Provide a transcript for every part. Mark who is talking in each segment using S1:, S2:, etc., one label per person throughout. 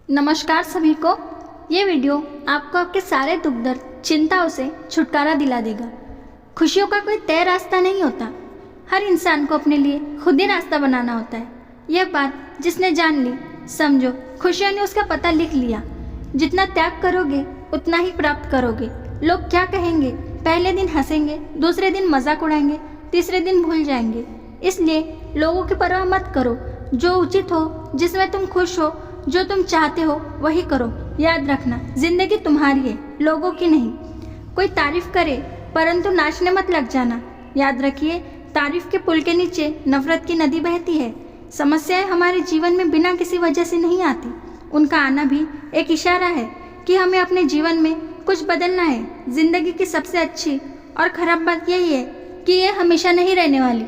S1: नमस्कार सभी को। ये वीडियो आपको आपके सारे दुख दर्द चिंताओं से छुटकारा दिला देगा। खुशियों का कोई तय रास्ता नहीं होता, हर इंसान को अपने लिए खुद ही रास्ता बनाना होता है। यह बात जिसने जान ली, समझो खुशियों ने उसका पता लिख लिया। जितना त्याग करोगे उतना ही प्राप्त करोगे। लोग क्या कहेंगे? पहले दिन हंसेंगे, दूसरे दिन मजाक उड़ाएंगे, तीसरे दिन भूल जाएंगे। इसलिए लोगों की परवाह मत करो। जो उचित हो, जिसमें तुम खुश हो, जो तुम चाहते हो वही करो। याद रखना, जिंदगी तुम्हारी है, लोगों की नहीं। कोई तारीफ करे परंतु नाचने मत लग जाना। याद रखिए, तारीफ के पुल के नीचे नफरत की नदी बहती है। समस्याएं हमारे जीवन में बिना किसी वजह से नहीं आती, उनका आना भी एक इशारा है कि हमें अपने जीवन में कुछ बदलना है। जिंदगी की सबसे अच्छी और खराब बात यही है कि यह हमेशा नहीं रहने वाली।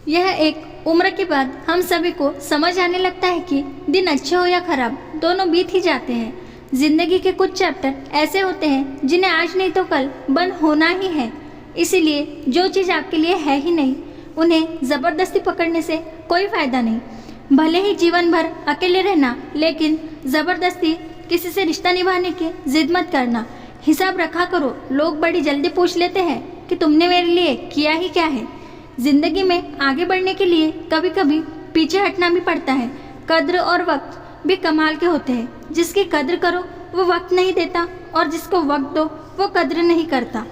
S1: यह एक उम्र के बाद हम सभी को समझ आने लगता है कि दिन अच्छे हो या खराब, दोनों बीत ही जाते हैं। जिंदगी के कुछ चैप्टर ऐसे होते हैं जिन्हें आज नहीं तो कल बंद होना ही है। इसीलिए जो चीज़ आपके लिए है ही नहीं, उन्हें ज़बरदस्ती पकड़ने से कोई फ़ायदा नहीं। भले ही जीवन भर अकेले रहना, लेकिन ज़बरदस्ती किसी से रिश्ता निभाने की जिद मत करना। हिसाब रखा करो। लोग बड़ी जल्दी पूछ लेते हैं कि तुमने मेरे लिए किया ही क्या है। जिंदगी में आगे बढ़ने के लिए कभी कभी पीछे हटना भी पड़ता है। कद्र और वक्त भी कमाल के होते हैं। जिसकी कद्र करो वो वक्त नहीं देता, और जिसको वक्त दो वो कद्र नहीं करता।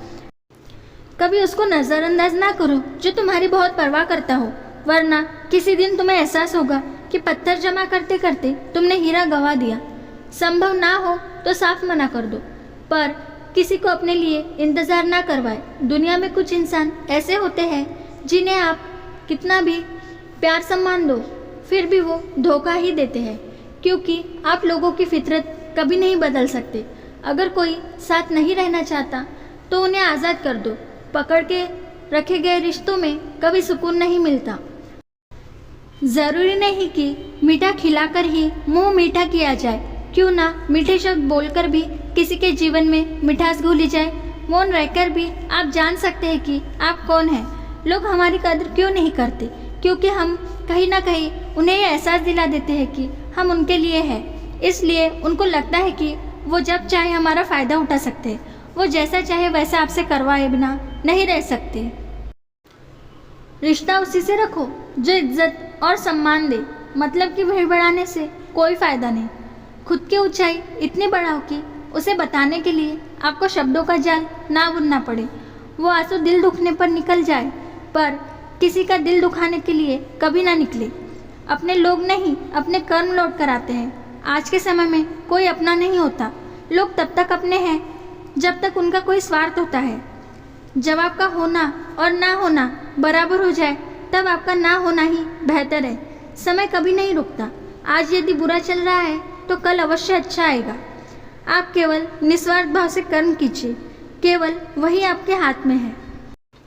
S1: कभी उसको नज़रअंदाज ना करो जो तुम्हारी बहुत परवाह करता हो, वरना किसी दिन तुम्हें एहसास होगा कि पत्थर जमा करते करते तुमने हीरा गंवा दिया। संभव ना हो तो साफ मना कर दो, पर किसी को अपने लिए इंतज़ार ना करवाए। दुनिया में कुछ इंसान ऐसे होते हैं जिन्हें आप कितना भी प्यार सम्मान दो, फिर भी वो धोखा ही देते हैं, क्योंकि आप लोगों की फितरत कभी नहीं बदल सकते। अगर कोई साथ नहीं रहना चाहता तो उन्हें आज़ाद कर दो। पकड़ के रखे गए रिश्तों में कभी सुकून नहीं मिलता। ज़रूरी नहीं कि मीठा खिलाकर ही मुंह मीठा किया जाए। क्यों ना मीठे शब्द बोलकर भी किसी के जीवन में मिठास घुली जाए। मौन रहकर भी आप जान सकते हैं कि आप कौन हैं। लोग हमारी कदर क्यों नहीं करते? क्योंकि हम कहीं ना कहीं उन्हें यह एहसास दिला देते हैं कि हम उनके लिए हैं। इसलिए उनको लगता है कि वो जब चाहे हमारा फ़ायदा उठा सकते हैं। वो जैसा चाहे वैसा आपसे करवाए बिना नहीं रह सकते। रिश्ता उसी से रखो जो इज्जत और सम्मान दे। मतलब कि भीड़ बढ़ाने से कोई फ़ायदा नहीं। खुद की ऊंचाई इतनी बढ़ाओ कि उसे बताने के लिए आपको शब्दों का जाल ना बुनना पड़े। वो आंसू दिल दुखने पर निकल जाए, पर किसी का दिल दुखाने के लिए कभी ना निकले। अपने लोग नहीं, अपने कर्म लौट कर आते हैं। आज के समय में कोई अपना नहीं होता। लोग तब तक अपने हैं जब तक उनका कोई स्वार्थ होता है। जब आपका होना और ना होना बराबर हो जाए, तब आपका ना होना ही बेहतर है। समय कभी नहीं रुकता। आज यदि बुरा चल रहा है तो कल अवश्य अच्छा आएगा। आप केवल निस्वार्थ भाव से कर्म कीजिए, केवल वही आपके हाथ में है।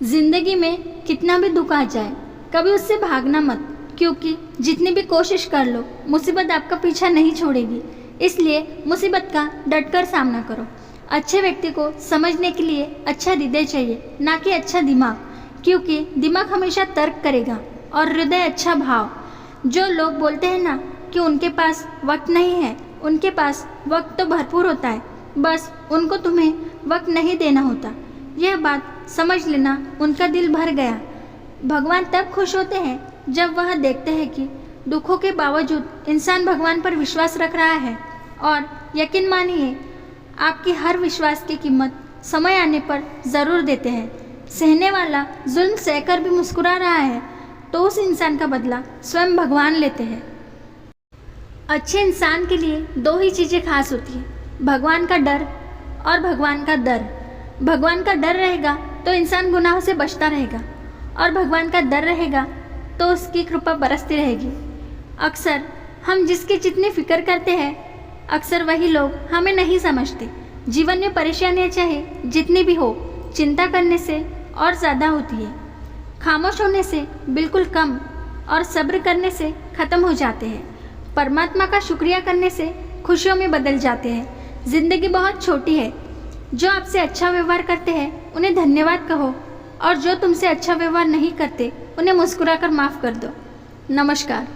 S1: जिंदगी में कितना भी दुख आ जाए, कभी उससे भागना मत, क्योंकि जितनी भी कोशिश कर लो, मुसीबत आपका पीछा नहीं छोड़ेगी। इसलिए मुसीबत का डटकर सामना करो। अच्छे व्यक्ति को समझने के लिए अच्छा हृदय चाहिए, ना कि अच्छा दिमाग, क्योंकि दिमाग हमेशा तर्क करेगा और हृदय अच्छा भाव। जो लोग बोलते हैं ना कि उनके पास वक्त नहीं है, उनके पास वक्त तो भरपूर होता है, बस उनको तुम्हें वक्त नहीं देना होता। यह बात समझ लेना, उनका दिल भर गया। भगवान तब खुश होते हैं जब वह देखते हैं कि दुखों के बावजूद इंसान भगवान पर विश्वास रख रहा है। और यकीन मानिए, आपकी हर विश्वास की कीमत समय आने पर ज़रूर देते हैं। सहने वाला जुल्म सहकर भी मुस्कुरा रहा है तो उस इंसान का बदला स्वयं भगवान लेते हैं। अच्छे इंसान के लिए दो ही चीज़ें खास होती हैं, भगवान का डर और भगवान का दर। भगवान का डर रहेगा तो इंसान गुनाहों से बचता रहेगा, और भगवान का डर रहेगा तो उसकी कृपा बरसती रहेगी। अक्सर हम जिसकी जितनी फिक्र करते हैं, अक्सर वही लोग हमें नहीं समझते। जीवन में परेशानियां चाहे जितनी भी हो, चिंता करने से और ज़्यादा होती है। खामोश होने से बिल्कुल कम, और सब्र करने से ख़त्म हो जाते हैं। परमात्मा का शुक्रिया करने से खुशियों में बदल जाते हैं। ज़िंदगी बहुत छोटी है। जो आपसे अच्छा व्यवहार करते हैं उन्हें धन्यवाद कहो, और जो तुमसे अच्छा व्यवहार नहीं करते उन्हें मुस्कुराकर माफ़ कर दो। नमस्कार।